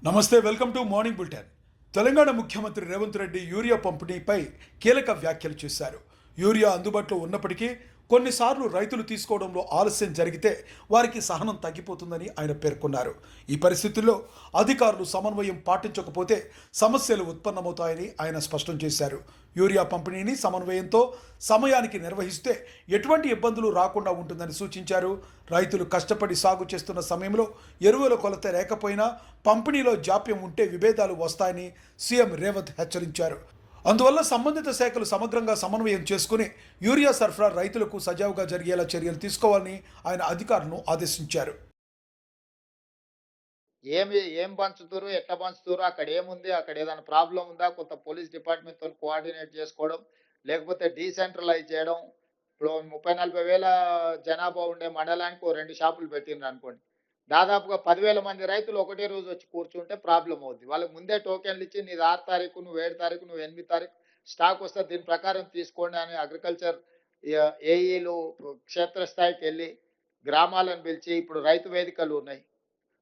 నమస్తే, welcome to morning bulletin. Telangana ముఖ్యమంత్రి Revanth Reddy urea పంపిణీపై కీలక వ్యాఖ్యలు చేశారు. యూరియా అందుబాటులో ఉన్నప్పటికీ కొన్నిసార్లు రైతులు తీసుకోవడంలో ఆలస్యం జరిగితే వారికి సహనం తగ్గిపోతుందని ఆయన పేర్కొన్నారు. ఈ పరిస్థితుల్లో అధికారులు సమన్వయం పాటించకపోతే సమస్యలు ఉత్పన్నమవుతాయని ఆయన స్పష్టం చేశారు. యూరియా పంపిణీని సమన్వయంతో సమయానికి నిర్వహిస్తే ఎటువంటి ఇబ్బందులు రాకుండా ఉంటుందని సూచించారు. రైతులు కష్టపడి సాగు చేస్తున్న సమయంలో ఎరువుల కొలత లేకపోయినా పంపిణీలో జాప్యం ఉంటే విభేదాలు వస్తాయని సీఎం రేవంత్ హెచ్చరించారు. అందువల్ల సంబంధిత శాఖలు సమగ్రంగా సమన్వయం చేసుకుని యూరియా సరఫరా రైతులకు సజావుగా జరిగేలా చర్యలు తీసుకోవాలని ఆయన అధికారులను ఆదేశించారు. ఏం పంచుతురు, ఎట్లా పంచుతురు, అక్కడ ఏముంది, అక్కడ ఏదైనా ప్రాబ్లం ఉందా, కొంత పోలీస్ డిపార్ట్మెంట్తో కోఆర్డినేట్ చేసుకోవడం, లేకపోతే డీసెంట్రలైజ్ చేయడం. ఇప్పుడు 30-40 వేల జనాభా ఉండే మండలానికి ఓ 2 షాపులు పెట్టిండ్రు అనుకోండి, దాదాపుగా 10,000 మంది రైతులు ఒకటే రోజు వచ్చి కూర్చుంటే ప్రాబ్లం అవుద్ది. వాళ్ళకి ముందే టోకెన్లు ఇచ్చి నీది 6 తారీఖు, నువ్వు 7 తారీఖు, నువ్వు 8 తారీఖు స్టాక్ వస్తే దీని ప్రకారం తీసుకోండి అని అగ్రికల్చర్ ఏఈలు క్షేత్రస్థాయికి వెళ్ళి గ్రామాలను పిలిచి, ఇప్పుడు రైతు వేదికలు ఉన్నాయి,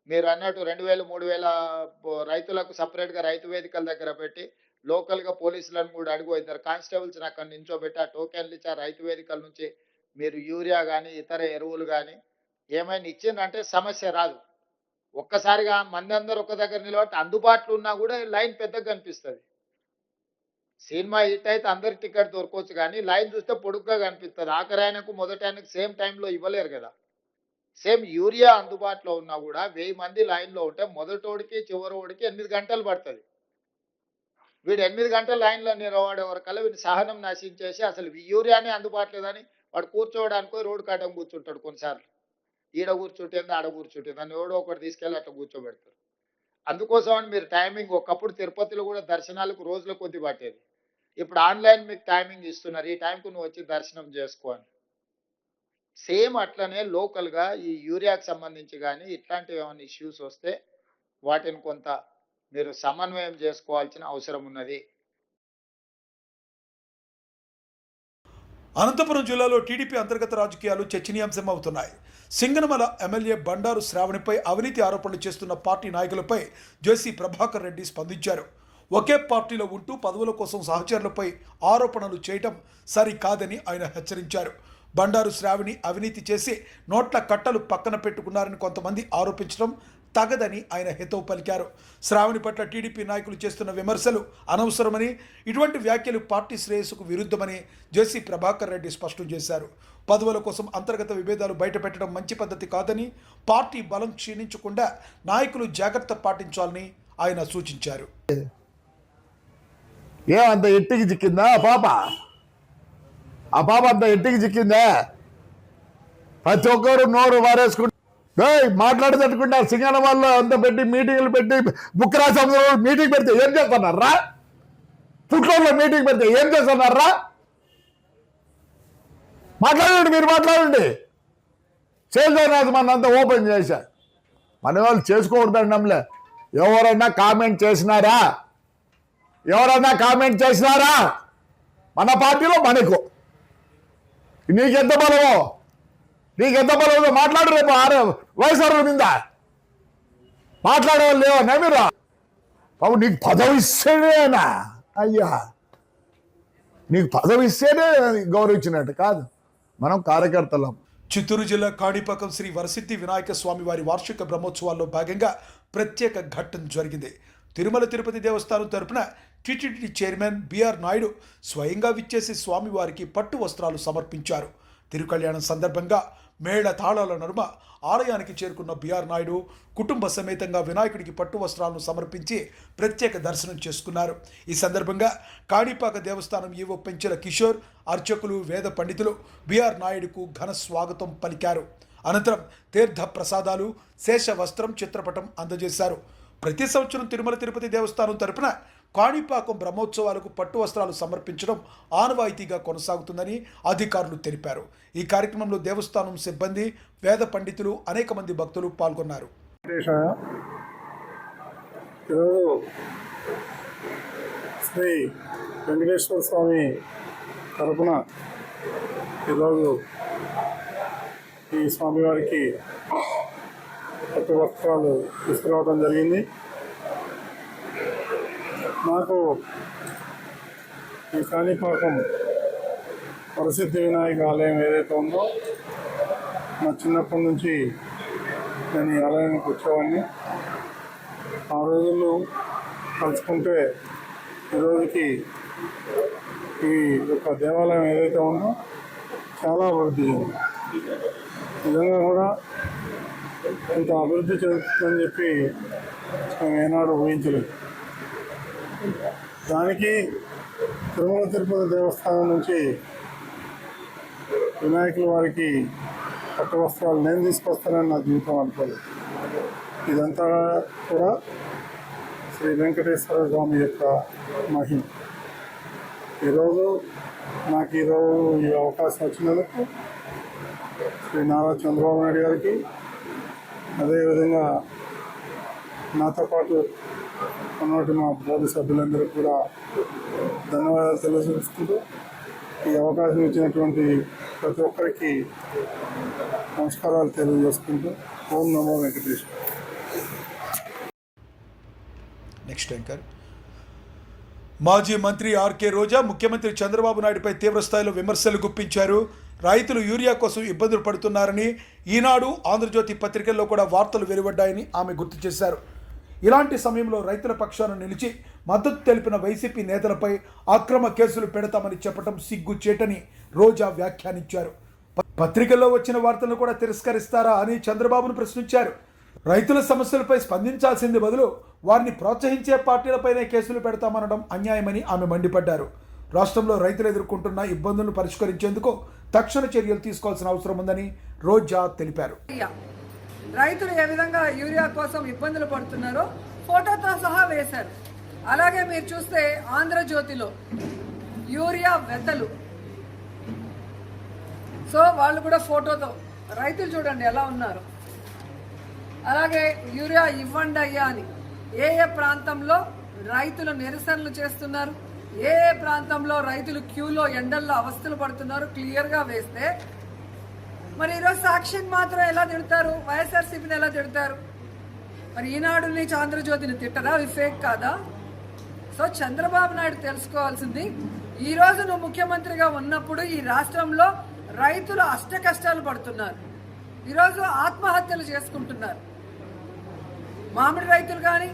మీరు అన్నట్టు 2,000, 3,000 రైతులకు సపరేట్గా రైతు వేదికల దగ్గర పెట్టి లోకల్గా పోలీసులను కూడా అడుగు, ఇద్దరు కానిస్టేబుల్స్ని అక్కడ నించోబెట్టి ఆ టోకెన్లు ఇచ్చి ఆ రైతు వేదికల నుంచి మీరు యూరియా కానీ ఇతర ఎరువులు కానీ ఏమైనా ఇచ్చిందంటే సమస్య రాదు. ఒక్కసారిగా మంది అందరూ ఒక దగ్గర నిలబట్టి అందుబాటులో ఉన్నా కూడా లైన్ పెద్దగా కనిపిస్తుంది. సినిమా హిట్ అయితే అందరి టికెట్ దొరకవచ్చు, కానీ లైన్ చూస్తే పొడుగ్గా కనిపిస్తుంది. ఆఖరి ఆయనకు మొదటి ఆయనకు సేమ్ టైంలో ఇవ్వలేరు కదా. సేమ్ యూరియా అందుబాటులో ఉన్నా కూడా 1000 మంది లైన్లో ఉంటే మొదటోడికి చివరోడికి 8 గంటలు పడుతుంది. వీడు 8 గంటల లైన్లో నిలబడే వరకల్లా వీడి సహనం నశించేసి అసలు యూరియానే అందుబాటులో లేదని వాడు కూర్చోవడానికి రోడ్డు కాటం కూర్చుంటాడు. కొన్నిసార్లు ఈడ కూర్చుంటుంది, ఆడ కూర్చుంటుంది అని ఎవడో ఒకటి తీసుకెళ్ళి అట్లా కూర్చోబెడతారు. అందుకోసమని మీరు టైమింగ్, ఒకప్పుడు తిరుపతిలో కూడా దర్శనాలకు రోజుల కొద్ది పట్టేది, ఇప్పుడు ఆన్లైన్ మీకు టైమింగ్ ఇస్తున్నారు, ఈ టైంకు నువ్వు వచ్చి దర్శనం చేసుకో అని. సేమ్ అట్లనే లోకల్గా ఈ యూరియాకి సంబంధించి కానీ ఇట్లాంటివి ఏమైనా ఇష్యూస్ వస్తే వాటిని కొంత మీరు సమన్వయం చేసుకోవాల్సిన అవసరం ఉన్నది. అనంతపురం జిల్లాలో టీడీపీ అంతర్గత రాజకీయాలు చర్చనీయాంశం అవుతున్నాయి. సింగనమల ఎమ్మెల్యే బండారు శ్రావణిపై అవినీతి ఆరోపణలు చేస్తున్న పార్టీ నాయకులపై జేసీ ప్రభాకర్ రెడ్డి స్పందించారు. ఒకే పార్టీలో ఉంటూ పదవుల కోసం సహచరులపై ఆరోపణలు చేయటం సరికాదని ఆయన హెచ్చరించారు. బండారు శ్రావణి అవినీతి చేసి నోట్ల కట్టలు పక్కన పెట్టుకున్నారని కొంతమంది ఆరోపించడం తగదని ఆయన హితవు పలికారు. శ్రావణి పట్ల టీడీపీ నాయకులు చేస్తున్న విమర్శలు అనవసరమని, ఇటువంటి వ్యాఖ్యలు పార్టీ శ్రేయస్సుకు విరుద్ధమని జేసీ ప్రభాకర్ రెడ్డి స్పష్టం చేశారు. పదవుల కోసం అంతర్గత విభేదాలు బయటపెట్టడం మంచి పద్ధతి కాదని, పార్టీ బలం క్షీణించకుండా నాయకులు జాగ్రత్త పాటించాలని ఆయన సూచించారు. అంత ఎట్టికి చిక్కిందా ఆ పాప అంత ఎట్టికి చిక్కిందా? ప్రతి ఒక్కరు నోరు వారేసుకుంటే మాట్లాడేటట్టుకుంటారు. సింగన వాళ్ళు అంతా పెట్టి మీటింగ్లు పెట్టి బుక్ రాసి మీటింగ్ పెడితే ఏం చేస్తున్నారా? పుట్లలో మీటింగ్ పెడితే ఏం చేస్తున్నారా? మాట్లాడండి, మీరు మాట్లాడండి. చేసేది మనంతా ఓపెన్ చేశా, మన వాళ్ళు చేసుకోకూడదండి. నమ్మలే ఎవరైనా కామెంట్ చేసినారా? మన పార్టీలో మనకు నీకెంత బలమో మాట్లాడు. రేపు వయసు మీద మాట్లాడేవాళ్ళు లేవన్నా మీరు? బాబు నీకు పదవి ఇస్తేనేనా? అయ్యా, నీకు పదవి ఇస్తేనే గౌరవించినట్టు కాదు, మనం కార్యకర్తలం. చిత్తూరు జిల్లా కాణిపాకం శ్రీ వరసిద్ధి వినాయక స్వామి వారి వార్షిక బ్రహ్మోత్సవాల్లో భాగంగా ప్రత్యేక ఘట్టం జరిగింది. తిరుమల తిరుపతి దేవస్థానం తరపున టీటీడీ చైర్మన్ బిఆర్ నాయుడు స్వయంగా విచ్చేసి స్వామివారికి పట్టు వస్త్రాలు సమర్పించారు. తిరుకళ్యాణం సందర్భంగా మేళ తాళాల నడుమ ఆలయానికి చేరుకున్న బిఆర్ నాయుడు కుటుంబ సమేతంగా వినాయకుడికి పట్టు వస్త్రాలను సమర్పించి ప్రత్యేక దర్శనం చేసుకున్నారు. ఈ సందర్భంగా కాణిపాక దేవస్థానం ఈవో పెంచెల కిషోర్, అర్చకులు, వేద పండితులు బిఆర్ నాయుడుకు ఘన స్వాగతం పలికారు. అనంతరం తీర్థ ప్రసాదాలు, శేష వస్త్రం, చిత్రపటం అందజేశారు. ప్రతి సంవత్సరం తిరుమల తిరుపతి దేవస్థానం తరపున కాణిపాకం బ్రహ్మోత్సవాలకు పట్టు వస్త్రాలు సమర్పించడం ఆనవాయితీగా కొనసాగుతుందని అధికారులు తెలిపారు. ఈ కార్యక్రమంలో దేవస్థానం సిబ్బంది, వేద పండితులు, అనేక మంది భక్తులు పాల్గొన్నారు. శ్రీ వెంకటేశ్వర స్వామి తరపున ఈరోజు ఈ స్వామివారికి పట్టు వస్త్రాలు తీసుకురావడం జరిగింది. నాకు ఈ కాణిపాకం వరసిద్ధి వినాయక ఆలయం ఏదైతే ఉందో నా చిన్నప్పటి నుంచి నేను ఈ ఆలయానికి వచ్చేవాడిని. ఆ రోజుల్లో తలుచుకుంటే ఈ రోజుకి ఈ యొక్క దేవాలయం ఏదైతే ఉందో చాలా అభివృద్ధి చెందింది. నిజంగా కూడా ఇంత అభివృద్ధి చెందుతుందని చెప్పి మేము ఏనాడు ఊహించలేదు. దానికి తిరుమల తిరుపతి దేవస్థానం నుంచి వినాయకుల వారికి పట్టు వస్త్రాలు నేను తీసుకొస్తానని నా జీవితం అనుకోలేదు. ఇదంతా కూడా శ్రీ వెంకటేశ్వర స్వామి యొక్క మహిమ. ఈరోజు నాకు ఈ అవకాశం వచ్చినందుకు శ్రీ నారా చంద్రబాబు నాయుడు గారికి, అదేవిధంగా నాతో పాటు ఉన్నటువంటి మా బోర్డు సభ్యులందరికీ కూడా ధన్యవాదాలు తెలియజేసుకుంటూ ఈ అవకాశం ఇచ్చినటువంటి ప్రతి ఒక్కరికి నమస్కారాలు తెలియజేసుకుంటూ ఓం నమో వెంకటేశ్వర. Next anchor. మాజీ మంత్రి ఆర్కే రోజా ముఖ్యమంత్రి చంద్రబాబు నాయుడుపై తీవ్రస్థాయిలో విమర్శలు గుప్పించారు. రైతులు యూరియా కోసం ఇబ్బందులు పడుతున్నారని, ఈనాడు, ఆంధ్రజ్యోతి పత్రికల్లో కూడా వార్తలు వెలువడ్డాయని ఆమె గుర్తు చేశారు. ఇలాంటి సమయంలో రైతుల పక్షాన నిలిచి మద్దతు తెలిపిన వైసీపీ నేతలపై అక్రమ కేసులు పెడతామని చెప్పడం సిగ్గుచేటని రోజా వ్యాఖ్యానించారు. పత్రికల్లో వచ్చిన వార్తలను కూడా తిరస్కరిస్తారా అని చంద్రబాబును ప్రశ్నించారు. రైతుల సమస్యలపై స్పందించాల్సింది బదులు వారిని ప్రోత్సహించే పార్టీలపైనే కేసులు పెడతామనడం అన్యాయమని ఆమె మండిపడ్డారు. రాష్ట్రంలో రైతులు ఎదుర్కొంటున్న ఇబ్బందులను పరిష్కరించేందుకు తక్షణ చర్యలు తీసుకోవాల్సిన అవసరం ఉందని రోజా తెలిపారు. రైతులు ఏ విధంగా యూరియా కోసం ఇబ్బందులు పడుతున్నారో ఫోటోతో సహా వేశారు. అలాగే మీరు చూస్తే ఆంధ్రజ్యోతిలో యూరియా వెతలు, సో వాళ్ళు కూడా ఫోటోతో, రైతులు చూడండి ఎలా ఉన్నారు. అలాగే యూరియా ఇవ్వండి అయ్యా అని ఏ ప్రాంతంలో రైతులు నిరసనలు చేస్తున్నారు, ఏ ప్రాంతంలో రైతులు క్యూలో ఎండల్లో అవస్థలు పడుతున్నారు క్లియర్గా వేస్తే, మరి ఈరోజు సాక్షిని మాత్రం ఎలా తిడతారు, వైఎస్ఆర్సీపీని ఎలా తిడతారు? మరి ఈనాడుని, ఆంధ్రజ్యోతిని తిట్టరా? అవి ఫేక్ కాదా? సో చంద్రబాబు నాయుడు తెలుసుకోవాల్సింది, ఈరోజు నువ్వు ముఖ్యమంత్రిగా ఉన్నప్పుడు ఈ రాష్ట్రంలో రైతులు అష్ట కష్టాలు పడుతున్నారు. ఈరోజు ఆత్మహత్యలు చేసుకుంటున్నారు. మామిడి రైతులు కానీ,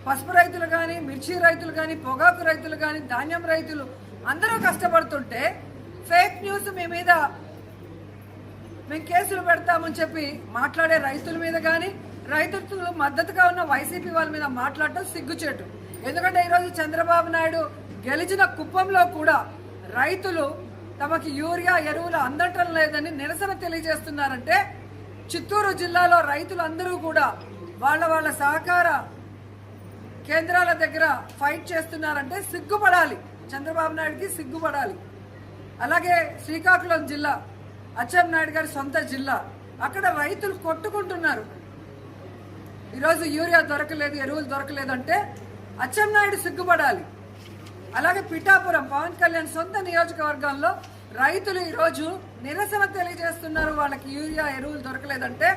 పసుపు రైతులు కానీ, మిర్చి రైతులు కానీ, పొగాకు రైతులు కానీ, ధాన్యం రైతులు అందరూ కష్టపడుతుంటే ఫేక్ న్యూస్ మీ మీద మేము కేసులు పెడతామని చెప్పి మాట్లాడే రైతుల మీద కానీ, రైతులు మద్దతుగా ఉన్న వైసీపీ వాళ్ళ మీద మాట్లాడటం సిగ్గుచేటు. ఎందుకంటే ఈరోజు చంద్రబాబు నాయుడు గెలిచిన కుప్పంలో కూడా రైతులు తమకి యూరియా ఎరువులు అందటం లేదని నిరసన తెలియజేస్తున్నారంటే, చిత్తూరు జిల్లాలో రైతులందరూ కూడా వాళ్ళ సహకార కేంద్రాల దగ్గర ఫైట్ చేస్తున్నారంటే సిగ్గుపడాలి, చంద్రబాబు నాయుడుకి సిగ్గుపడాలి. అలాగే శ్రీకాకుళం జిల్లా, అచ్చెన్నాయుడు గారి సొంత జిల్లా, అక్కడ రైతులు కొట్టుకుంటున్నారు. ఈరోజు యూరియా దొరకలేదు, ఎరువులు దొరకలేదు అంటే అచ్చెన్నాయుడు సిగ్గుపడాలి. అలాగే పిఠాపురం, పవన్ కళ్యాణ్ సొంత నియోజకవర్గంలో రైతులు ఈరోజు నిరసన తెలియజేస్తున్నారు, వాళ్ళకి యూరియా ఎరువులు దొరకలేదంటే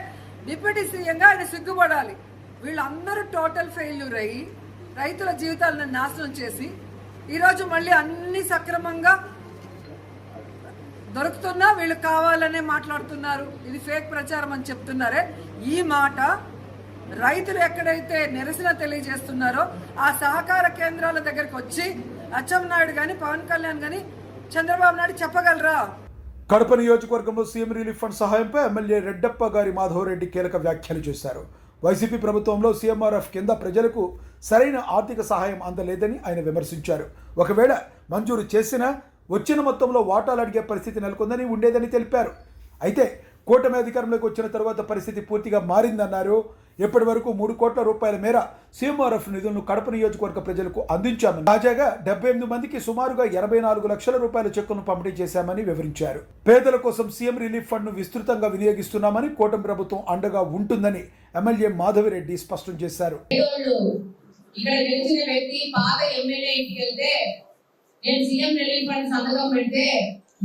డిప్యూటీ సీఎంగా ఆయన సిగ్గుపడాలి. వీళ్ళందరూ టోటల్ ఫెయిల్యూర్ అయ్యి రైతుల జీవితాలను నాశనం చేసి ఈరోజు మళ్ళీ అన్ని సక్రమంగా దొరుకుతున్నా వీళ్ళు కావాలనే మాట్లాడుతున్నారు, ఇది ఫేక్ ప్రచారం అని చెప్తున్నారే. ఈ మాట రైతులు ఎక్కడైతే నిరసన తెలియజేస్తున్నారో ఆ సహకార కేంద్రాల దగ్గరకు వచ్చి అచ్చెన్నాయుడు కానీ, పవన్ కళ్యాణ్ కానీ, చంద్రబాబు నాయుడు చెప్పగలరా? కడప నియోజకవర్గంలో సీఎం రిలీఫ్ ఫండ్ సహాయంపై ఎమ్మెల్యే రెడ్డప్ప గారి మాధవరెడ్డి కీలక వ్యాఖ్యలు చేశారు. వైసీపీ ప్రభుత్వంలో సీఎంఆర్ఎఫ్ కింద ప్రజలకు సరైన ఆర్థిక సహాయం అందలేదని ఆయన విమర్శించారు. ఒకవేళ మంజూరు చేసినా వచ్చిన మొత్తంలో వాటాలు అడిగే పరిస్థితి నెలకొందని ఉండేదని తెలిపారు. అయితే కూటమి అధికారంలోకి వచ్చిన తర్వాత పరిస్థితి పూర్తిగా మారిందన్నారు. ఇప్పటి వరకు 3 కోట్ల రూపాయల మేర సీఎంఆర్ఎఫ్ నిధులను కడప నియోజకవర్గ ప్రజలకు అందించామని, తాజాగా 78 మందికి సుమారుగా 84 లక్షల రూపాయల చెక్కును పంపిణీ చేశామని వివరించారు. పేదల కోసం సీఎం రిలీఫ్ ఫండ్ ను విస్తృతంగా వినియోగిస్తున్నామని, కూటమి ప్రభుత్వం అండగా ఉంటుందని ఎమ్మెల్యే మాధవిరెడ్డి స్పష్టం చేశారు. ఇక్కడ గెలిచిన వ్యక్తి పాత ఎమ్మెల్యే ఇంటికి వెళ్తే నేను సీఎం రిలీఫ్ ఫండ్ సంతకం పెడితే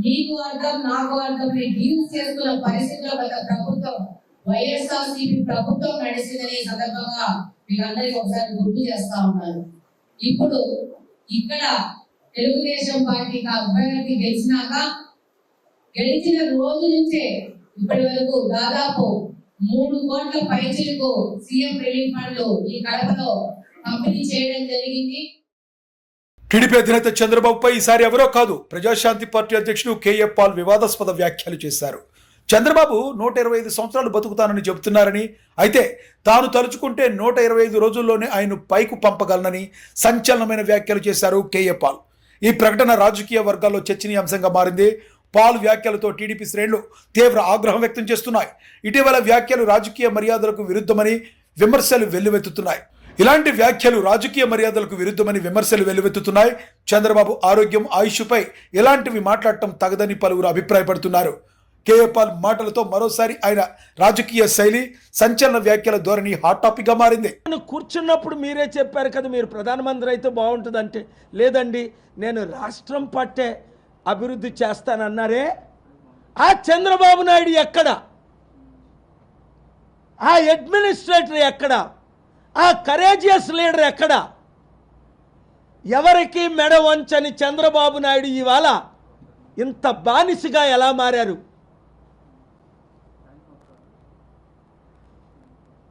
నీకు అర్థం నాకు అర్థం డీల్స్ చేస్తున్న పరిస్థితిలో గత ప్రభుత్వం వైఎస్ఆర్సీపీ ప్రభుత్వం నడిచిందని సందర్భంగా మీకు అందరికీ ఒకసారి గుర్తు చేస్తా ఉన్నారు. ఇప్పుడు ఇక్కడ తెలుగుదేశం పార్టీకి అభ్యర్థి గెలిచిన రోజు నుంచే ఇప్పటి వరకు దాదాపు 3 కోట్ల పైచిలకు సీఎం రిలీఫ్ ఫండ్ ఈ కడపలో పంపిణీ చేయడం జరిగింది. టీడీపీ అధినేత చంద్రబాబుపై ఈసారి ఎవరో కాదు, ప్రజాశాంతి పార్టీ అధ్యక్షుడు కేఏ పాల్ వివాదాస్పద వ్యాఖ్యలు చేశారు. చంద్రబాబు 125 సంవత్సరాలు బతుకుతానని చెబుతున్నారని, అయితే తాను తలుచుకుంటే 125 రోజుల్లోనే ఆయన పైకు పంపగలనని సంచలనమైన వ్యాఖ్యలు చేశారు కేఏ పాల్. ఈ ప్రకటన రాజకీయ వర్గాల్లో చర్చనీయాంశంగా మారింది. పాల్ వ్యాఖ్యలతో టీడీపీ శ్రేణులు తీవ్ర ఆగ్రహం వ్యక్తం చేస్తున్నాయి. ఇటీవల వ్యాఖ్యలు రాజకీయ మర్యాదలకు విరుద్ధమని విమర్శలు వెల్లువెత్తుతున్నాయి. ఇలాంటి వ్యాఖ్యలు రాజకీయ మర్యాదలకు విరుద్ధమని విమర్శలు వెల్లువెత్తుతున్నాయి. చంద్రబాబు ఆరోగ్యం, ఆయుష్పై ఇలాంటివి మాట్లాడటం తగదని పలువురు అభిప్రాయపడుతున్నారు. కేఏ పాల్ మాటలతో మరోసారి ఆయన రాజకీయ శైలి, సంచలన వ్యాఖ్యల ధోరణి హాట్ టాపిక్ గా మారింది. కూర్చున్నప్పుడు మీరే చెప్పారు కదా, మీరు ప్రధానమంత్రి అయితే బాగుంటుందంటే, లేదండి నేను రాష్ట్రం పట్టే అభివృద్ధి చేస్తానన్నారే. ఆ చంద్రబాబు నాయుడు ఎక్కడ? ఆ అడ్మినిస్ట్రేటర్ ఎక్కడ? ఆ కరేజియస్ లీడర్ ఎక్కడ? ఎవరికి మెడ వంచని చంద్రబాబు నాయుడు ఇవాళ ఇంత బానిసగా ఎలా మారారు?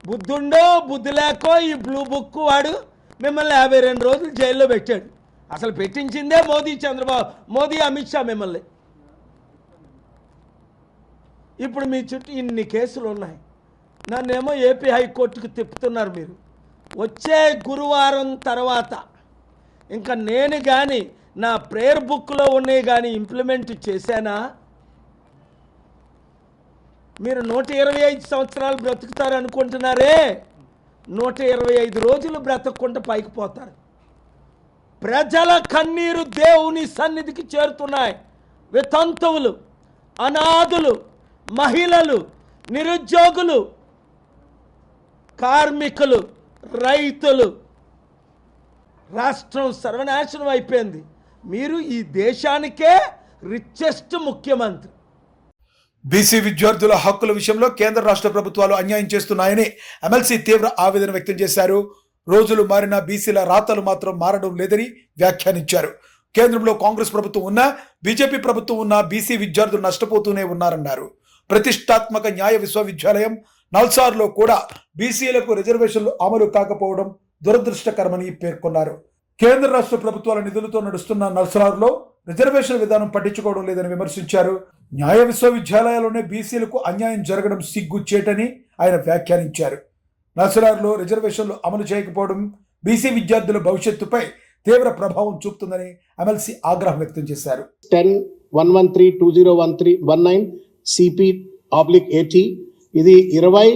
బుద్ధుండో బుద్ధి లేకో ఈ బ్లూ బుక్ వాడు మిమ్మల్ని 52 రోజులు జైల్లో పెట్టాడు. అసలు పెట్టించిందే మోదీ అమిత్ షా మిమ్మల్ని. ఇప్పుడు మీ చుట్టూ ఇన్ని కేసులు ఉన్నాయి. నన్నేమో ఏపీ హైకోర్టుకు తిప్పుతున్నారు మీరు. వచ్చే గురువారం తర్వాత ఇంకా నేను కానీ నా ప్రేయర్ బుక్లో ఉన్నాయి కానీ ఇంప్లిమెంట్ చేశానా? మీరు 125 సంవత్సరాలు బ్రతుకుతారు అనుకుంటున్నారే, 125 రోజులు బ్రతకకుండా పైకి పోతారు. ప్రజల కన్నీరు దేవుని సన్నిధికి చేరుతున్నాయి. వితంతువులు, అనాథులు, మహిళలు, నిరుద్యోగులు, కార్మికులు, రైతులు, రాష్ట్రం సర్వనాశనం అయిపోయింది. మీరు ఈ దేశానికే రిచెస్ట్ ముఖ్యమంత్రి. బీసీ విద్యార్థుల హక్కుల విషయంలో కేంద్ర రాష్ట్ర ప్రభుత్వాలు అన్యాయం చేస్తున్నాయని ఎమ్మెల్సీ తీవ్ర ఆవేదన వ్యక్తం చేశారు. రోజులు మారిన బీసీల రాతలు మాత్రం మారడం లేదని వ్యాఖ్యానించారు. కేంద్రంలో కాంగ్రెస్ ప్రభుత్వం ఉన్నా, బీజేపీ ప్రభుత్వం ఉన్నా బీసీ విద్యార్థులు నష్టపోతూనే ఉన్నారన్నారు. ప్రతిష్టాత్మక న్యాయ విశ్వవిద్యాలయం నల్సార్లో కూడా బీసీలకు రిజర్వేషన్లు అమలు కాకపోవడం దురదృష్టకరమని పేర్కొన్నారు. కేంద్ర రాష్ట్ర ప్రభుత్వాల నిధులతో నడుస్తున్న నల్సార్లో రిజర్వేషన్ విధానం పట్టించుకోవడం లేదని విమర్శించారు. న్యాయ విశ్వవిద్యాలయాల్లోనే బీసీలకు అన్యాయం జరగడం సిగ్గుచేటని ఆయన వ్యాఖ్యానించారు. నల్సార్లో రిజర్వేషన్లు అమలు చేయకపోవడం బీసీ విద్యార్థుల భవిష్యత్తుపై తీవ్ర ప్రభావం చూపుతుందని ఎమ్మెల్సీ ఆగ్రహం వ్యక్తం చేశారు. 10-113-2019 CP/AT ఇది 20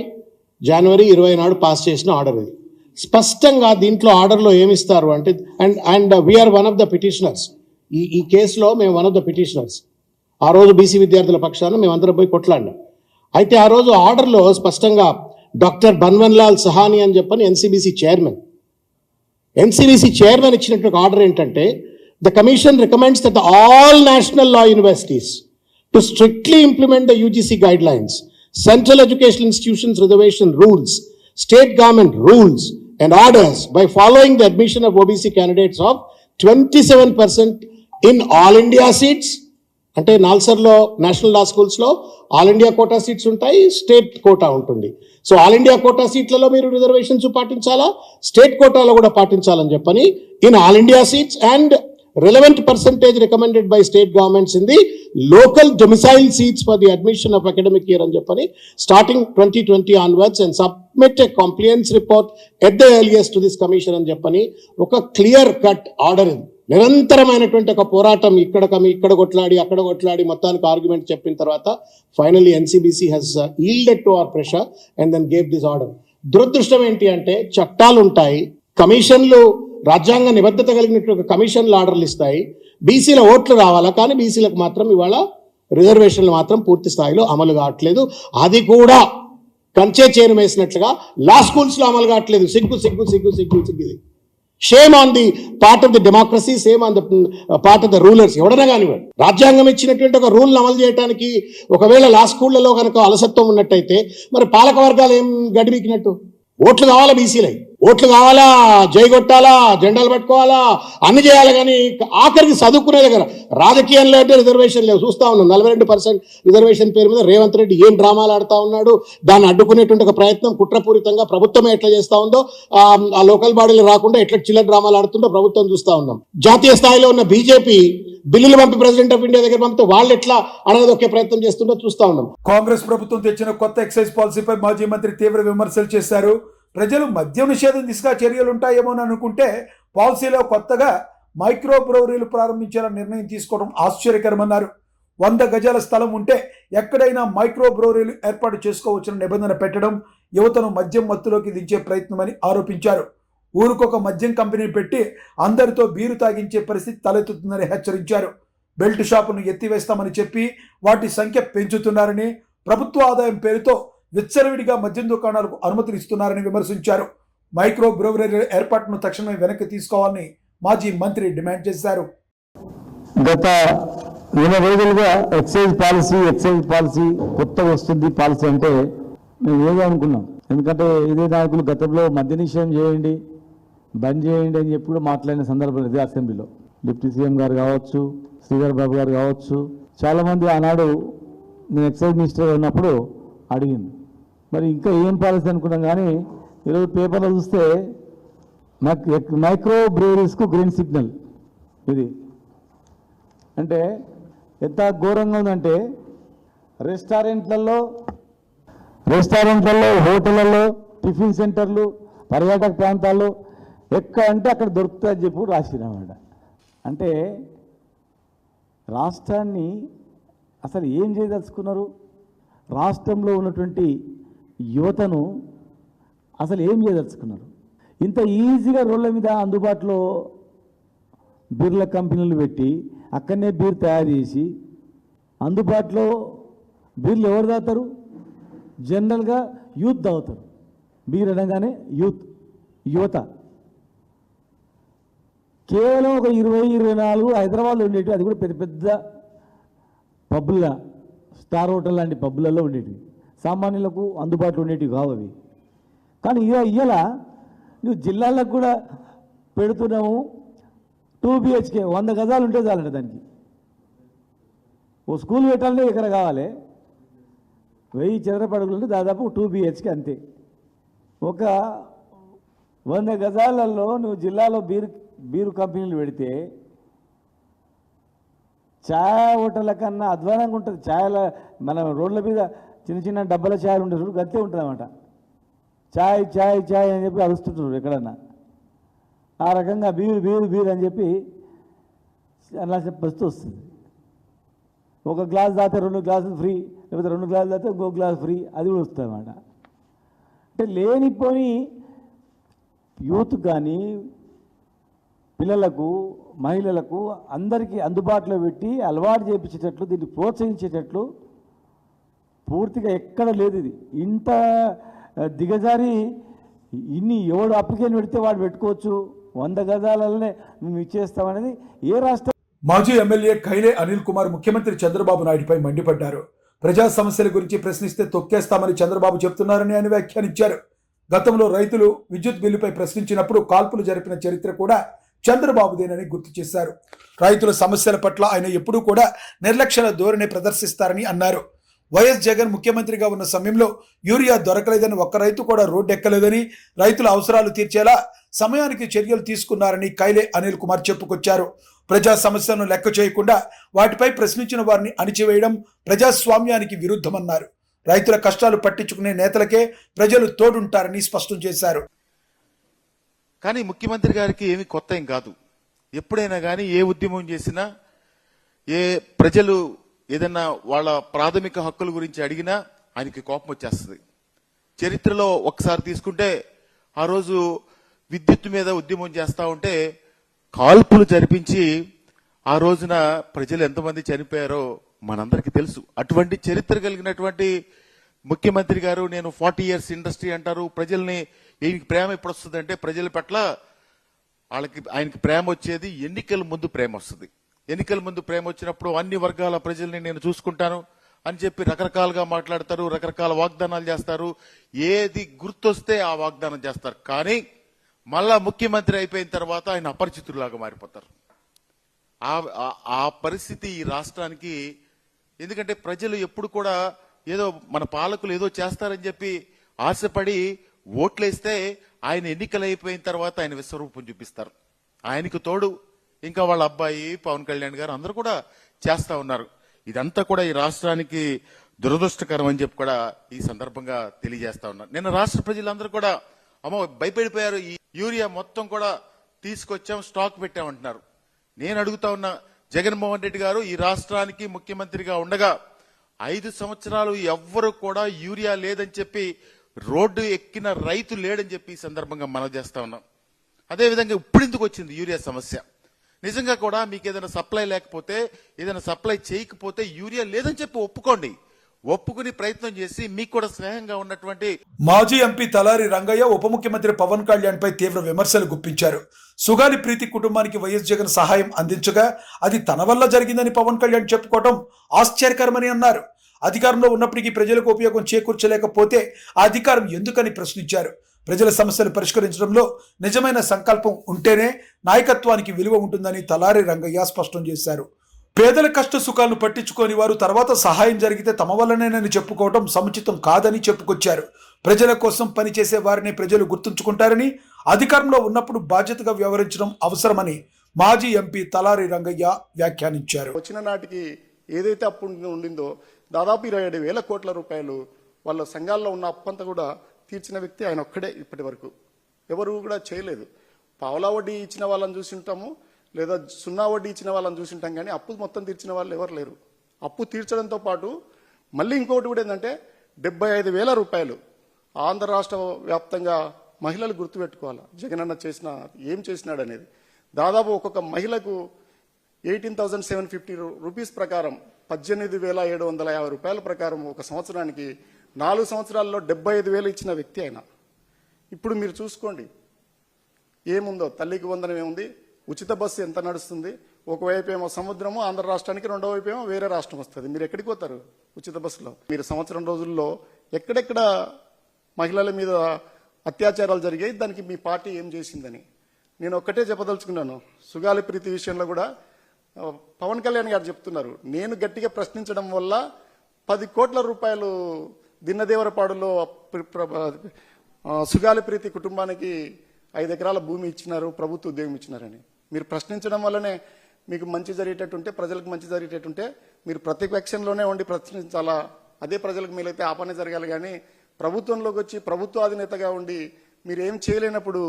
జనవరి 20 నాడు పాస్ చేసిన ఆర్డర్. ఇది స్పష్టంగా దీంట్లో ఆర్డర్లో ఏమిస్తారు అంటే, and we are one of the petitioners. ఈ కేసులో మేము వన్ ఆఫ్ ద పిటిషనర్స్. ఆ రోజు బీసీ విద్యార్థుల పక్షాన మేమందరం పోయి కొట్లాడినాం. అయితే ఆ రోజు ఆర్డర్లో స్పష్టంగా డాక్టర్ బన్వన్లాల్ సహాని అని చెప్పని ఎన్సీబీసీ చైర్మన్ ఇచ్చినటువంటి ఆర్డర్ ఏంటంటే, the commission recommends that all national law universities to strictly implement the UGC guide lines, central educational institutions reservation rules, state government rules and orders by following the admission of OBC candidates of 27% in all India seats. అంటే నాల్సర్లో national లా స్కూల్స్లో all India quota seats ఉంటాయి, state quota ఉంటుంది. So all India quota సీట్లలో మీరు reservations పాటించాలా, state కోటాలో కూడా పాటించాలని చెప్పని in all India seats and relevant percentage recommended by state governments in the local domicile seats for the admission of academic year అని చెప్పని starting 2020 onwards and submit a compliance report at the earliest to this commission అని చెప్పని ఒక clear cut order. ఇది నిరంతరమైనటువంటి ఒక పోరాటం, ఇక్కడ కొట్లాడి అక్కడ కొట్లాడి మొత్తానికి ఆర్గ్యుమెంట్ చెప్పిన తర్వాత finally NCBC has yielded to our pressure and then gave this order. దురదృష్టం ఏంటి అంటే, చట్టాలు ఉంటాయి, కమిషన్లు రాజ్యాంగ నిబద్ధత కలిగినటువంటి కమిషన్లు ఆర్డర్లు ఇస్తాయి, బీసీల ఓట్లు రావాలా, కానీ బీసీలకు మాత్రం ఇవాళ రిజర్వేషన్లు మాత్రం పూర్తి స్థాయిలో అమలు కావట్లేదు. అది కూడా కంచే చేను వేసినట్లుగా లా స్కూల్స్లో అమలు కావట్లేదు. సిగ్గు. ఇది shame on the part of the democracy, same on the part of the rulers. ఎవడన్నా కానివ్వండి, రాజ్యాంగం ఇచ్చినటువంటి ఒక రూల్ని అమలు చేయడానికి ఒకవేళ లా స్కూళ్లలో కనుక అలసత్వం ఉన్నట్టయితే మరి పాలక వర్గాలు ఏం గడిపికినట్టు? ఓట్లు కావాలా బీసీలై, ఓట్లు కావాలా, జై కొట్టాలా, జెండాలు పట్టుకోవాలా, అన్ని చేయాలి. కానీ ఆఖరికి చదువుకునే దగ్గర రాజకీయంలో అంటే రిజర్వేషన్ లేవు. చూస్తా ఉన్నాం 42% రిజర్వేషన్ పేరు మీద రేవంత్ రెడ్డి ఏం డ్రామాలు ఆడుతూ ఉన్నాడు. దాన్ని అడ్డుకునేటువంటి ఒక ప్రయత్నం కుట్రపూరితంగా ప్రభుత్వమే ఎట్లా చేస్తూ ఉందో, ఆ లోకల్ బాడీలు రాకుండా ఎట్లా చిల్లర డ్రామాలు ఆడుతుందో ప్రభుత్వం చూస్తూ ఉన్నాం. జాతీయ స్థాయిలో ఉన్న బీజేపీ బిల్లులు పంపి ప్రెసిడెంట్ ఆఫ్ ఇండియా దగ్గర పంపితే వాళ్ళు ఎట్లా అనగదొక్కే ప్రయత్నం చేస్తుందో చూస్తా ఉన్నాం. కాంగ్రెస్ ప్రభుత్వం తెచ్చిన కొత్త ఎక్సైజ్ పాలసీపై మాజీ మంత్రి తీవ్ర విమర్శలు చేశారు. ప్రజలు మద్యం నిషేధం దిశగా చర్యలుంటాయేమో అని అనుకుంటే పాలసీలో కొత్తగా మైక్రో బ్రూవరీలు ప్రారంభించాలని నిర్ణయం తీసుకోవడం ఆశ్చర్యకరమన్నారు. 100 గజాల స్థలం ఉంటే ఎక్కడైనా మైక్రో బ్రూవరీలు ఏర్పాటు చేసుకోవచ్చిన నిబంధన పెట్టడం యువతను మద్యం మత్తులోకి దించే ప్రయత్నమని ఆరోపించారు. ఊరికొక మద్యం కంపెనీ పెట్టి అందరితో బీరు తాగించే పరిస్థితి తలెత్తుతుందని హెచ్చరించారు. బెల్ట్ షాపును ఎత్తివేస్తామని చెప్పి వాటి సంఖ్య పెంచుతున్నారని, ప్రభుత్వ ఆదాయం పేరుతో విచ్చలవిడిగా మద్యం దుకాణాలకు అనుమతులు ఇస్తున్నారని విమర్శించారు. మైక్రో బ్రూవరీల ఏర్పాటును తక్షణమే వెనక్కి తీసుకోవాలని మాజీ మంత్రి డిమాండ్ చేశారు. గత 4 రోజులుగా ఎక్సైజ్ పాలసీ కొత్తగా వస్తుంది పాలసీ అంటే మేము ఏదో అనుకున్నాం. ఎందుకంటే ఇదే నాయకులు గతంలో మద్య నిషేధం చేయండి, బంద్ చేయండి అని చెప్పి కూడా మాట్లాడిన సందర్భం ఇదే అసెంబ్లీలో. డిప్యూటీ సీఎం గారు కావచ్చు, శ్రీధర్ బాబు గారు కావచ్చు, చాలామంది ఆనాడు నేను ఎక్సైజ్ మినిస్టర్ ఉన్నప్పుడు అడిగింది. మరి ఇంకా ఏం పాలసీ అనుకున్నాం. కానీ ఈరోజు పేపర్లో చూస్తే మైక్రో బ్రూవరీస్కు గ్రీన్ సిగ్నల్. ఇది అంటే ఎంత ఘోరంగా ఉందంటే రెస్టారెంట్లలో, హోటళ్లలో, టిఫిన్ సెంటర్లు, పర్యాటక ప్రాంతాల్లో ఎక్కడ అంటే అక్కడ దొరుకుతుందని చెప్పి రాసినమాట. అంటే రాష్ట్రాన్ని అసలు ఏం చేయదలుచుకున్నారు? రాష్ట్రంలో ఉన్నటువంటి యువతను అసలు ఏం చేయదలుచుకున్నారు? ఇంత ఈజీగా రోడ్ల మీద అందుబాటులో బీర్ల కంపెనీలు పెట్టి అక్కడనే బీర్ తయారు చేసి అందుబాటులో బీర్లు ఎవరు తాగుతారు? జనరల్గా యూత్ తాగుతారు. బీర్ అనగానే యువత. కేవలం ఒక 20-24 హైదరాబాద్లో ఉండేవి, అది కూడా పెద్ద పెద్ద పబ్బులుగా, స్టార్ హోటల్ లాంటి పబ్బులలో ఉండేటివి, సామాన్యులకు అందుబాటులో ఉండేటివి కావు అవి. కానీ ఇవాళ నువ్వు జిల్లాలకు కూడా పెడుతున్నాము. 2 BHK 100 గజాలు ఉంటే చాలంట దానికి. ఓ స్కూల్ పెట్టాలంటే ఎక్కడ కావాలి? 1000 చదరపు అడుగులు ఉంటే దాదాపు 2 BHK అంతే. ఒక 100 గజాలలో నువ్వు జిల్లాలో బీరు కంపెనీలు పెడితే ఛాయ్ హోటళ్ళ కన్నా అధ్వానంగా ఉంటుంది. ఛాయల మన రోడ్ల మీద చిన్న చిన్న డబ్బాల ఛాయలు ఉంటుంది, గత్తే ఉంటుంది అన్నమాట. ఛాయ్ ఛాయ్ ఛాయ్ అని చెప్పి అరుస్తుంటారు ఎక్కడన్నా. ఆ రకంగా బీరు అని చెప్పి అలా పరిస్థితి వస్తుంది. ఒక గ్లాస్ దాతే 2 గ్లాసులు ఫ్రీ, లేకపోతే 2 గ్లాసులు దాతే ఇంకో గ్లాస్ ఫ్రీ, అది కూడా వస్తుంది అన్నమాట. అంటే లేనిపోని యూత్ కానీ పిల్లలకు, మహిళలకు అందరికీ అందుబాటులో పెట్టి అలవాటు చేయించేటట్లు, దీన్ని ప్రోత్సహించేటట్లు పూర్తిగా ఎక్కడ లేదు. ఇది ఇంత దిగజారి ఎవడు అప్లికేషన్ పెడితే వాడు పెట్టుకోవచ్చు, 100 గజాలనే మేము ఇచ్చేస్తామనేది ఏ రాష్ట్రం? మాజీ ఎమ్మెల్యే కైలే అనిల్ కుమార్ ముఖ్యమంత్రి చంద్రబాబు నాయుడుపై మండిపడ్డారు. ప్రజా సమస్యల గురించి ప్రశ్నిస్తే తొక్కేస్తామని చంద్రబాబు చెప్తున్నారని ఆయన వ్యాఖ్యానించారు. గతంలో రైతులు విద్యుత్ బిల్లుపై ప్రశ్నించినప్పుడు కాల్పులు జరిపిన చరిత్ర కూడా చంద్రబాబుదేనని గుర్తు చేశారు. రైతుల సమస్యల పట్ల ఆయన ఎప్పుడూ కూడా నిర్లక్ష్య ధోరణి ప్రదర్శిస్తారని అన్నారు. వైఎస్ జగన్ ముఖ్యమంత్రిగా ఉన్న సమయంలో యూరియా దొరకలేదని ఒక్క రైతు కూడా రోడ్డెక్కలేదని, రైతుల అవసరాలు తీర్చేలా సమయానికి చర్యలు తీసుకున్నారని కైలే అనిల్ కుమార్ చెప్పుకొచ్చారు. ప్రజా సమస్యలను లెక్క చేయకుండా వాటిపై ప్రశ్నించిన వారిని అణిచివేయడం ప్రజాస్వామ్యానికి విరుద్ధమన్నారు. రైతుల కష్టాలు పట్టించుకునే నేతలకే ప్రజలు తోడుంటారని స్పష్టం చేశారు. కానీ ముఖ్యమంత్రి గారికి ఏమి కొత్త ఏం కాదు. ఎప్పుడైనా కానీ ఏ ఉద్యమం చేసినా, ఏ ప్రజలు ఏదన్నా వాళ్ళ ప్రాథమిక హక్కుల గురించి అడిగినా ఆయనకి కోపం వచ్చేస్తుంది. చరిత్రలో ఒకసారి తీసుకుంటే ఆ రోజు విద్యుత్ మీద ఉద్యమం చేస్తా ఉంటే కాల్పులు జరిపించి ఆ రోజున ప్రజలు ఎంతమంది చనిపోయారో మనందరికీ తెలుసు. అటువంటి చరిత్ర కలిగినటువంటి ముఖ్యమంత్రి గారు నేను 40 years ఇండస్ట్రీ అంటారు. ప్రజల్ని ఈయనకి ప్రేమ ఎప్పుడు వస్తుంది అంటే ప్రజల పట్ల ఆయనకి ప్రేమ వచ్చేది ఎన్నికల ముందు ప్రేమ వస్తుంది. ఎన్నికల ముందు ప్రేమ వచ్చినప్పుడు అన్ని వర్గాల ప్రజల్ని నేను చూసుకుంటాను అని చెప్పి రకరకాలుగా మాట్లాడతారు, రకరకాల వాగ్దానాలు చేస్తారు. ఏది గుర్తొస్తే ఆ వాగ్దానం చేస్తారు. కానీ మళ్ళా ముఖ్యమంత్రి అయిపోయిన తర్వాత ఆయన అపరిచితులాగా మారిపోతారు. ఆ పరిస్థితి ఈ రాష్ట్రానికి. ఎందుకంటే ప్రజలు ఎప్పుడు కూడా ఏదో మన పాలకులు ఏదో చేస్తారని చెప్పి ఆశపడి ఓట్లేస్తే ఆయన ఎన్నికలు అయిపోయిన తర్వాత ఆయన విశ్వరూపం చూపిస్తారు. ఆయనకు తోడు ఇంకా వాళ్ళ అబ్బాయి పవన్ కళ్యాణ్ గారు అందరూ కూడా చేస్తా ఉన్నారు. ఇదంతా కూడా ఈ రాష్ట్రానికి దురదృష్టకరం అని చెప్పి కూడా ఈ సందర్భంగా తెలియజేస్తా ఉన్నారు. నిన్న రాష్ట్ర ప్రజలందరూ కూడా భయపడిపోయారు. ఈ యూరియా మొత్తం కూడా తీసుకొచ్చాం, స్టాక్ పెట్టామంటున్నారు. నేను అడుగుతా ఉన్నా, జగన్మోహన్ రెడ్డి గారు ఈ రాష్ట్రానికి ముఖ్యమంత్రిగా ఉండగా 5 సంవత్సరాలు ఎవ్వరు కూడా యూరియా లేదని చెప్పి రోడ్డు ఎక్కిన రైతు లేడని చెప్పి ఈ సందర్భంగా మనం చేస్తా ఉన్నాం. అదేవిధంగా ఇప్పుడు ఎందుకు వచ్చింది యూరియా సమస్య? నిజంగా కూడా మీకు ఏదైనా సప్లై లేకపోతే, ఏదైనా సప్లై చేయకపోతే యూరియా లేదని చెప్పి ఒప్పుకుని ప్రయత్నం చేసి మీకు కూడా స్నేహంగా ఉన్నటువంటి మాజీ ఎంపీ తలారి రంగయ్య ఉప ముఖ్యమంత్రి పవన్ కళ్యాణ్ పై తీవ్ర విమర్శలు గుప్పించారు. సుగాలి ప్రీతి కుటుంబానికి వైఎస్ జగన్ సహాయం అందించగా అది తన వల్ల జరిగిందని పవన్ కళ్యాణ్ చెప్పుకోవడం ఆశ్చర్యకరమని అన్నారు. అధికారంలో ఉన్నప్పటికీ ప్రజలకు ఉపయోగం చేకూర్చలేకపోతే ఆ అధికారం ఎందుకని ప్రశ్నించారు. ప్రజల సమస్యలు పరిష్కరించడంలో నిజమైన సంకల్పం ఉంటేనే నాయకత్వానికి విలువ ఉంటుందని తలారి రంగయ్య స్పష్టం చేశారు. పేదల కష్ట సుఖాలను పట్టించుకోని వారు తర్వాత సహాయం జరిగితే తమ వల్లనేనని చెప్పుకోవడం సముచితం కాదని చెప్పుకొచ్చారు. ప్రజల కోసం పనిచేసే వారిని ప్రజలు గుర్తుంచుకుంటారని, అధికారంలో ఉన్నప్పుడు బాధ్యతగా వ్యవహరించడం అవసరమని మాజీ ఎంపీ తలారి రంగయ్య వ్యాఖ్యానించారు. వచ్చిన నాటికి ఏదైతే అప్పు ఉండిందో దాదాపు 27,000 కోట్ల రూపాయలు వాళ్ళ సంఘాల్లో ఉన్న అప్పంతా కూడా తీర్చిన వ్యక్తి ఆయన ఒక్కడే. ఇప్పటి వరకు ఎవరు కూడా చేయలేదు. పావలా వడ్డీ ఇచ్చిన వాళ్ళని చూసి ఉంటాము, లేదా 0 వడ్డీ ఇచ్చిన వాళ్ళని చూసి ఉంటాం, కానీ అప్పు మొత్తం తీర్చిన వాళ్ళు ఎవరు లేరు. అప్పు తీర్చడంతో పాటు మళ్ళీ ఇంకొకటి కూడా ఏంటంటే 75,000 రూపాయలు ఆంధ్ర రాష్ట్ర వ్యాప్తంగా మహిళలు గుర్తుపెట్టుకోవాలి జగనన్న ఏం చేసినాడు అనేది. దాదాపు ఒక్కొక్క మహిళకు 18,750 రూపీస్ ప్రకారం 18,750 రూపాయల ప్రకారం ఒక సంవత్సరానికి 4 సంవత్సరాల్లో 75,000 ఇచ్చిన వ్యక్తి ఆయన. ఇప్పుడు మీరు చూసుకోండి ఏముందో. తల్లికి వందనం ఏముంది, ఉచిత బస్సు ఎంత నడుస్తుంది, ఒకవైపు ఏమో సముద్రము ఆంధ్ర రాష్ట్రానికి, రెండో వైపు ఏమో వేరే రాష్ట్రం వస్తుంది. మీరు ఎక్కడికి పోతారు ఉచిత బస్సులో? మీరు సంవత్సరం రోజుల్లో ఎక్కడెక్కడ మహిళల మీద అత్యాచారాలు జరిగాయి, దానికి మీ పార్టీ ఏం చేసిందని నేను ఒక్కటే చెప్పదలుచుకున్నాను. సుగాలి ప్రీతి విషయంలో కూడా పవన్ కళ్యాణ్ గారు చెప్తున్నారు, నేను గట్టిగా ప్రశ్నించడం వల్ల 10 కోట్ల రూపాయలు దిన్నదేవరపాడులో సుగాలి ప్రీతి కుటుంబానికి 5 ఎకరాల భూమి ఇచ్చినారు, ప్రభుత్వ ఉద్యోగం ఇచ్చినారని. మీరు ప్రశ్నించడం వల్లనే మీకు మంచి జరిగేటట్టుంటే, ప్రజలకు మంచి జరిగేటట్టుంటే మీరు ప్రతిపక్షంలోనే ఉండి ప్రశ్నించాలా. అదే ప్రజలకు మేలైతే ఆ పని జరగాలి. కానీ ప్రభుత్వంలోకి వచ్చి ప్రభుత్వ అధినేతగా ఉండి మీరు ఏం చేయలేనప్పుడు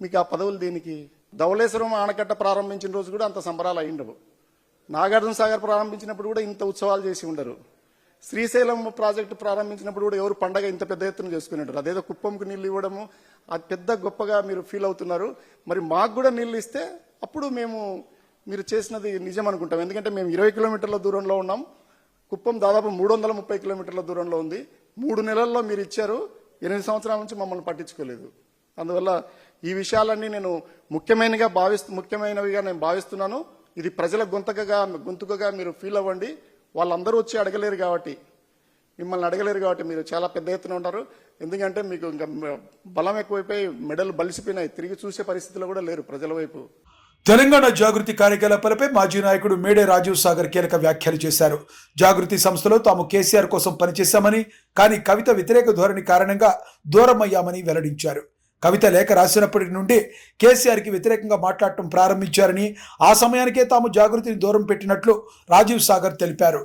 మీకు ఆ పదవులు దేనికి? ధవళేశ్వరం ఆనకట్ట ప్రారంభించిన రోజు కూడా అంత సంబరాలు అయ్యిండవు. నాగార్జున సాగర్ ప్రారంభించినప్పుడు కూడా ఇంత ఉత్సవాలు చేసి ఉండరు. శ్రీశైలం ప్రాజెక్టు ప్రారంభించినప్పుడు కూడా ఎవరు పండగ ఇంత పెద్ద ఎత్తున చేసుకుని ఉంటారు. అదేదో కుప్పంకు నీళ్ళు ఇవ్వడము అది పెద్ద గొప్పగా మీరు ఫీల్ అవుతున్నారు. మరి మాకు కూడా నీళ్ళు ఇస్తే అప్పుడు మీరు చేసినది నిజం అనుకుంటాం. ఎందుకంటే మేము 20 కిలోమీటర్ల దూరంలో ఉన్నాం, కుప్పం దాదాపు 330 కిలోమీటర్ల దూరంలో ఉంది. 3 నెలల్లో మీరు ఇచ్చారు, 8 సంవత్సరాల నుంచి మమ్మల్ని పట్టించుకోలేదు. అందువల్ల ఈ విషయాలన్నీ నేను ముఖ్యమైనవిగా నేను భావిస్తున్నాను. ఇది ప్రజల గొంతుకగా మీరు ఫీల్ అవ్వండి. వాళ్ళందరూ వచ్చి అడగలేరు కాబట్టి, మిమ్మల్ని అడగలేరు కాబట్టి మీరు చాలా పెద్ద ఎత్తున ఉంటారు. ఎందుకంటే మీకు ఇంకా బలం ఎక్కువైపోయి మెడలు బలిసిపోయినాయి, తిరిగి చూసే పరిస్థితిలో కూడా లేరు ప్రజల వైపు. తెలంగాణ జాగృతి కార్యకలాపాలపై మాజీ నాయకుడు మేడే రాజీవ్ సాగర్ కీలక వ్యాఖ్యలు చేశారు. జాగృతి సంస్థలో తాము కేసీఆర్ కోసం పనిచేశామని, కానీ కవిత వ్యతిరేక ధోరణి కారణంగా దూరమయ్యామని వెల్లడించారు. కవిత లేఖ రాసినప్పటి నుండి కేసీఆర్కి వ్యతిరేకంగా మాట్లాడటం ప్రారంభించారని, ఆ సమయానికే తాము జాగృతిని దూరం పెట్టినట్లు రాజీవ్ సాగర్ తెలిపారు.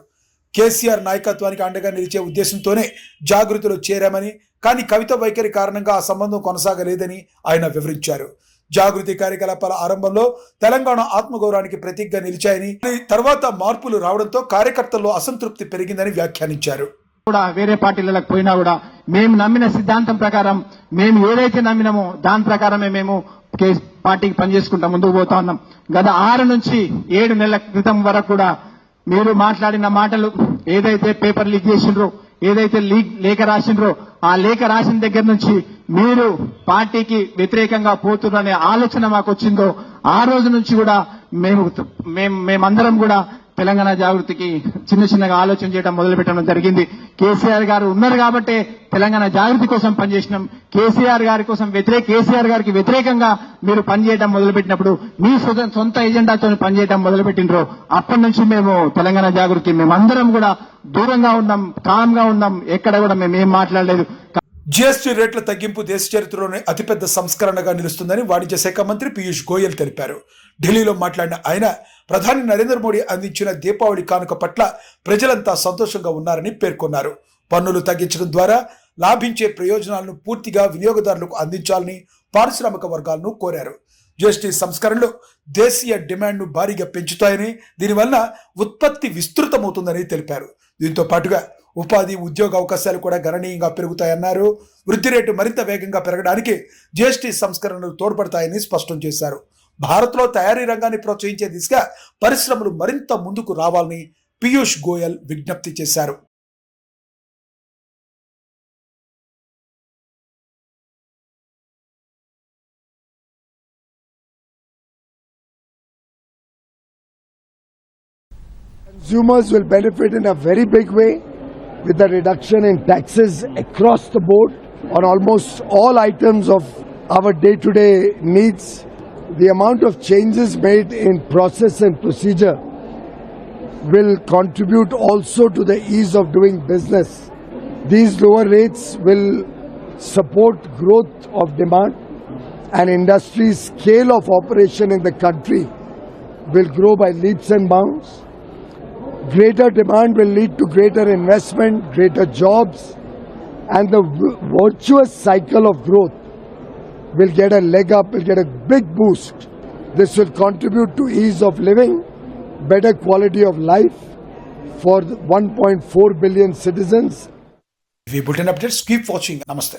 కేసీఆర్ నాయకత్వానికి అండగా నిలిచే ఉద్దేశంతోనే జాగృతిలో చేరామని, కానీ కవిత వైఖరి కారణంగా ఆ సంబంధం కొనసాగలేదని ఆయన వివరించారు. జాగృతి కార్యకలాపాల ఆరంభంలో తెలంగాణ ఆత్మగౌరవానికి ప్రతీకగా నిలిచాయని, తర్వాత మార్పులు రావడంతో కార్యకర్తల్లో అసంతృప్తి పెరిగిందని వ్యాఖ్యానించారు. కూడా వేరే పార్టీలకు పోయినా కూడా మేము నమ్మిన సిద్ధాంతం ప్రకారం, మేము ఏదైతే నమ్మినామో దాని ప్రకారమే మేము పార్టీకి పనిచేసుకుంటా ముందుకు పోతా ఉన్నాం. గత 6 నుంచి 7 నెలల క్రితం వరకు కూడా మీరు మాట్లాడిన మాటలు, ఏదైతే పేపర్ లీక్ చేసిండ్రో, ఏదైతే లేఖ రాసిండ్రో, ఆ లేఖ రాసిన దగ్గర నుంచి మీరు పార్టీకి వ్యతిరేకంగా పోతున్నారనే ఆలోచన మాకు వచ్చిందో ఆ రోజు నుంచి కూడా మేమందరం కూడా తెలంగాణ జాగృతికి చిన్నగా ఆలోచన చేయడం మొదలు పెట్టడం జరిగింది. కేసీఆర్ గారు ఉన్నారు కాబట్టే తెలంగాణ జాగృతి కోసం పనిచేసినాం. కేసీఆర్ గారికి వ్యతిరేకంగా మీరు పనిచేయడం మొదలుపెట్టినప్పుడు మీ సొంత ఎజెండాతో పనిచేయడం మొదలుపెట్టినరో అప్పటి నుంచి మేము తెలంగాణ జాగృతి మేమందరం కూడా దూరంగా ఉన్నాం, కామ్గా ఉన్నాం. ఎక్కడ కూడా మేము ఏం మాట్లాడలేదు. జీఎస్టీ రేట్ల తగ్గింపు దేశ చరిత్రలోనే అతిపెద్ద సంస్కరణగా నిలుస్తుందని వాణిజ్య శాఖ మంత్రి పీయూష్ గోయల్ తెలిపారు. ఢిల్లీలో మాట్లాడిన ఆయన ప్రధాని నరేంద్ర మోడీ అందించిన దీపావళి కానుక పట్ల ప్రజలంతా సంతోషంగా ఉన్నారని పేర్కొన్నారు. పన్నులు తగ్గించడం ద్వారా లాభించే ప్రయోజనాలను పూర్తిగా వినియోగదారులకు అందించాలని పారిశ్రామిక వర్గాలను కోరారు. జీఎస్టీ సంస్కరణలు దేశీయ డిమాండ్ను భారీగా పెంచుతాయని, దీనివల్ల ఉత్పత్తి విస్తృతమవుతుందని తెలిపారు. దీంతో పాటుగా ఉపాధి, ఉద్యోగ అవకాశాలు కూడా గణనీయంగా పెరుగుతాయన్నారు. వృద్ధి రేటు మరింత వేగంగా పెరగడానికి జీఎస్టీ సంస్కరణలు తోడ్పడతాయని స్పష్టం చేశారు. భారత్లో తయారీ రంగాన్ని ప్రోత్సహించే దిశగా పరిశ్రమలు మరింత ముందుకు రావాలని పీయూష్ గోయల్ విజ్ఞప్తి చేశారు. Consumers will benefit in a very big way with the reduction in taxes across the board on almost all items of our day-to-day needs. The amount of changes made in process and procedure will contribute also to the ease of doing business. These lower rates will support growth of demand, and industry's scale of operation in the country will grow by leaps and bounds. Greater demand will lead to greater investment, greater jobs, and the virtuous cycle of growth will get a leg up, will get a big boost. This will contribute to ease of living, better quality of life for 1.4 billion citizens. If you put in updates, keep watching. Namaste.